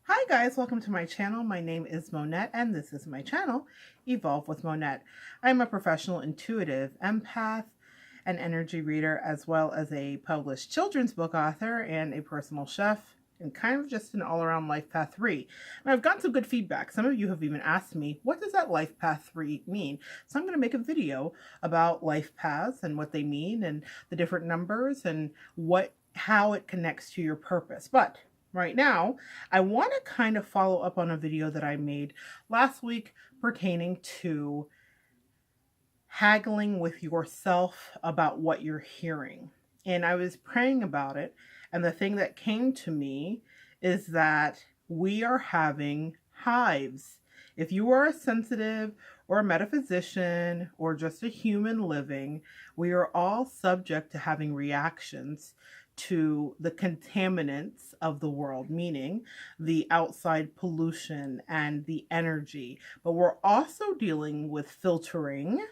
Hi guys, welcome to my channel. My name is Monette and this is my channel, Evolve with Monette. I'm a professional intuitive empath, an energy reader, as well as a published children's book author and a personal chef, and kind of just an all-around life path 3. And I've gotten some good feedback. Some of you have even asked me, what does that life path 3 mean? So I'm going to make a video about life paths and what they mean and the different numbers and how it connects to your purpose. But right now, I want to kind of follow up on a video that I made last week pertaining to haggling with yourself about what you're hearing. And I was praying about it, and the thing that came to me is that we are having hives. If you are a sensitive or a metaphysician or just a human living, we are all subject to having reactions to the contaminants of the world, meaning the outside pollution and the energy. But we're also dealing with filtering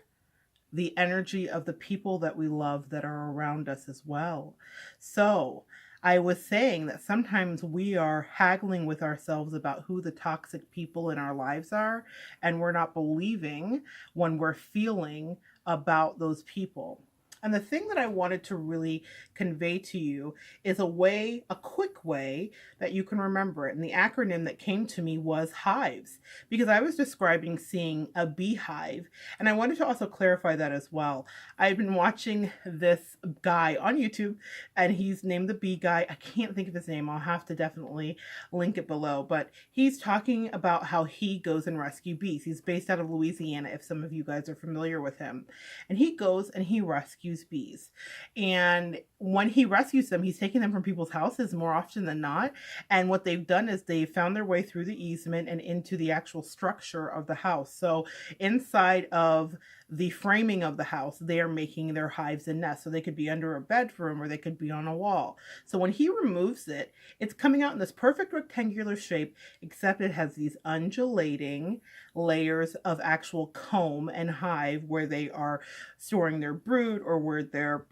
the energy of the people that we love that are around us as well. So I was saying that sometimes we are haggling with ourselves about who the toxic people in our lives are, and we're not believing when we're feeling about those people. And the thing that I wanted to really convey to you is a quick way that you can remember it. And the acronym that came to me was hives, because I was describing seeing a beehive. And I wanted to also clarify that as well. I've been watching this guy on YouTube, and he's named the Bee Guy. I can't think of his name. I'll have to definitely link it below. But he's talking about how he goes and rescues bees. He's based out of Louisiana, if some of you guys are familiar with him. And he goes and he rescues bees. And when he rescues them, he's taking them from people's houses more often than not. And what they've done is they've found their way through the easement and into the actual structure of the house. So inside of the framing of the house, they are making their hives and nests. So they could be under a bedroom or they could be on a wall. So when he removes it, it's coming out in this perfect rectangular shape, except it has these undulating layers of actual comb and hive where they are storing their brood, or where they're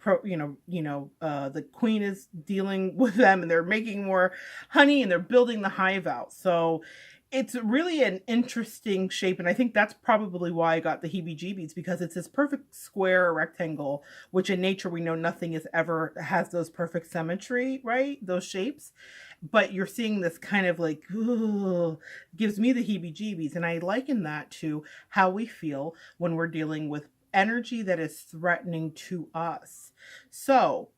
the queen is dealing with them and they're making more honey and they're building the hive out. So it's really an interesting shape, and I think that's probably why I got the heebie-jeebies, because it's this perfect square rectangle, which in nature we know nothing has those perfect symmetry, right? Those shapes. But you're seeing this kind of like, ooh, gives me the heebie-jeebies, and I liken that to how we feel when we're dealing with energy that is threatening to us. So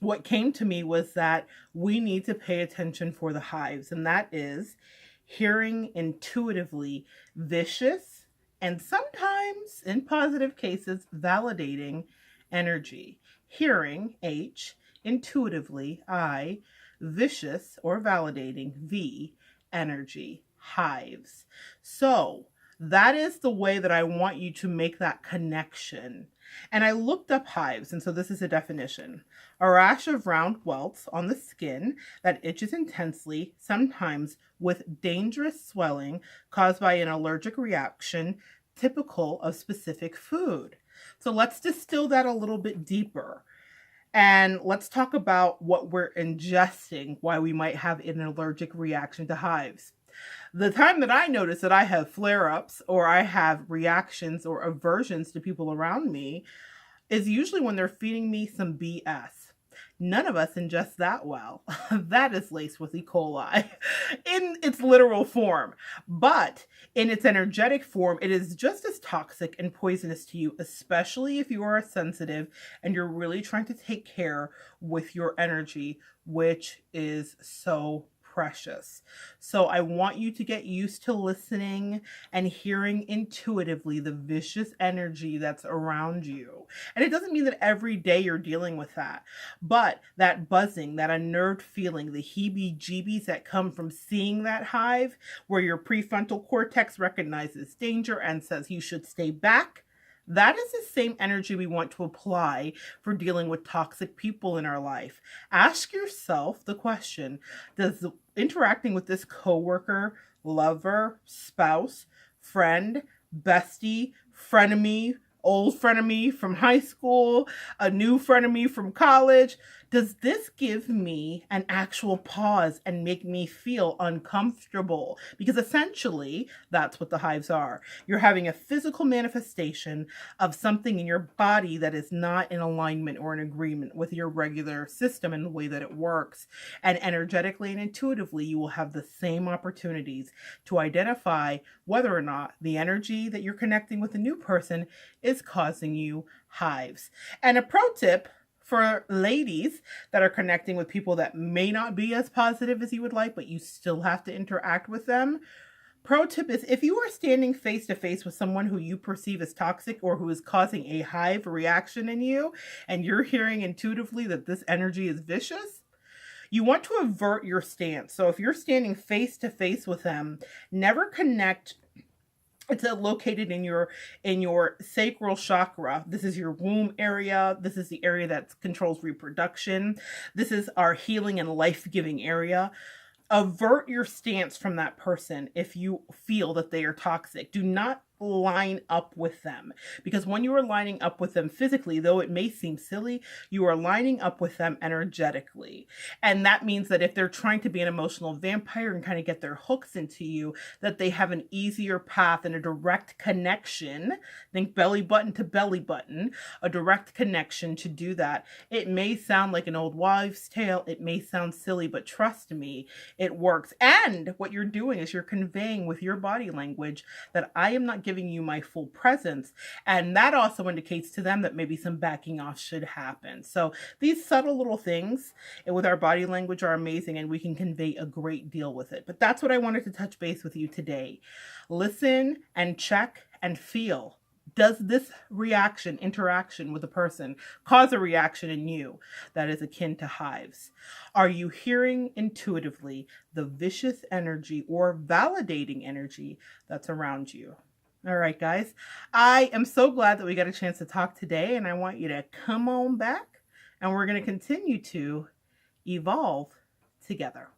what came to me was that we need to pay attention for the hives, and that is hearing intuitively vicious and sometimes, in positive cases, validating energy. Hearing, H, intuitively, I, vicious or validating, V, energy, hives. So that is the way that I want you to make that connection. And I looked up hives, and so this is a definition. A rash of round welts on the skin that itches intensely, sometimes with dangerous swelling caused by an allergic reaction typical of specific food. So let's distill that a little bit deeper. And let's talk about what we're ingesting, why we might have an allergic reaction to hives. The time that I notice that I have flare-ups or I have reactions or aversions to people around me is usually when they're feeding me some BS. None of us ingest that well. That is laced with E. coli in its literal form. But in its energetic form, it is just as toxic and poisonous to you, especially if you are a sensitive and you're really trying to take care with your energy, which is so precious. So I want you to get used to listening and hearing intuitively the vicious energy that's around you. And it doesn't mean that every day you're dealing with that, but that buzzing, that unnerved feeling, the heebie-jeebies that come from seeing that hive, where your prefrontal cortex recognizes danger and says you should stay back, that is the same energy we want to apply for dealing with toxic people in our life. Ask yourself the question, does interacting with this coworker, lover, spouse, friend, bestie, frenemy, old frenemy from high school, a new frenemy from college, Does this give me an actual pause and make me feel uncomfortable? Because essentially, that's what the hives are. You're having a physical manifestation of something in your body that is not in alignment or in agreement with your regular system and the way that it works. And energetically and intuitively, you will have the same opportunities to identify whether or not the energy that you're connecting with a new person is causing you hives. And a pro tip for ladies that are connecting with people that may not be as positive as you would like, but you still have to interact with them. Pro tip is, if you are standing face to face with someone who you perceive as toxic or who is causing a hive reaction in you, and you're hearing intuitively that this energy is vicious, you want to avert your stance. So if you're standing face to face with them, never connect. It's located in your sacral chakra. This is your womb area. This is the area that controls reproduction. This is our healing and life-giving area. Avert your stance from that person if you feel that they are toxic. Do not line up with them, because when you are lining up with them physically, though it may seem silly, you are lining up with them energetically. And that means that if they're trying to be an emotional vampire and kind of get their hooks into you, that they have an easier path and a direct connection. Think belly button to belly button, a direct connection to do that. It may sound like an old wives' tale, it may sound silly, but trust me, it works. And what you're doing is you're conveying with your body language that I am not giving you my full presence. And that also indicates to them that maybe some backing off should happen. So these subtle little things with our body language are amazing, and we can convey a great deal with it. But that's what I wanted to touch base with you today. Listen and check and feel. Does this interaction with a person, cause a reaction in you that is akin to hives? Are you hearing intuitively the vicious energy or validating energy that's around you? All right, guys, I am so glad that we got a chance to talk today, and I want you to come on back, and we're going to continue to evolve together.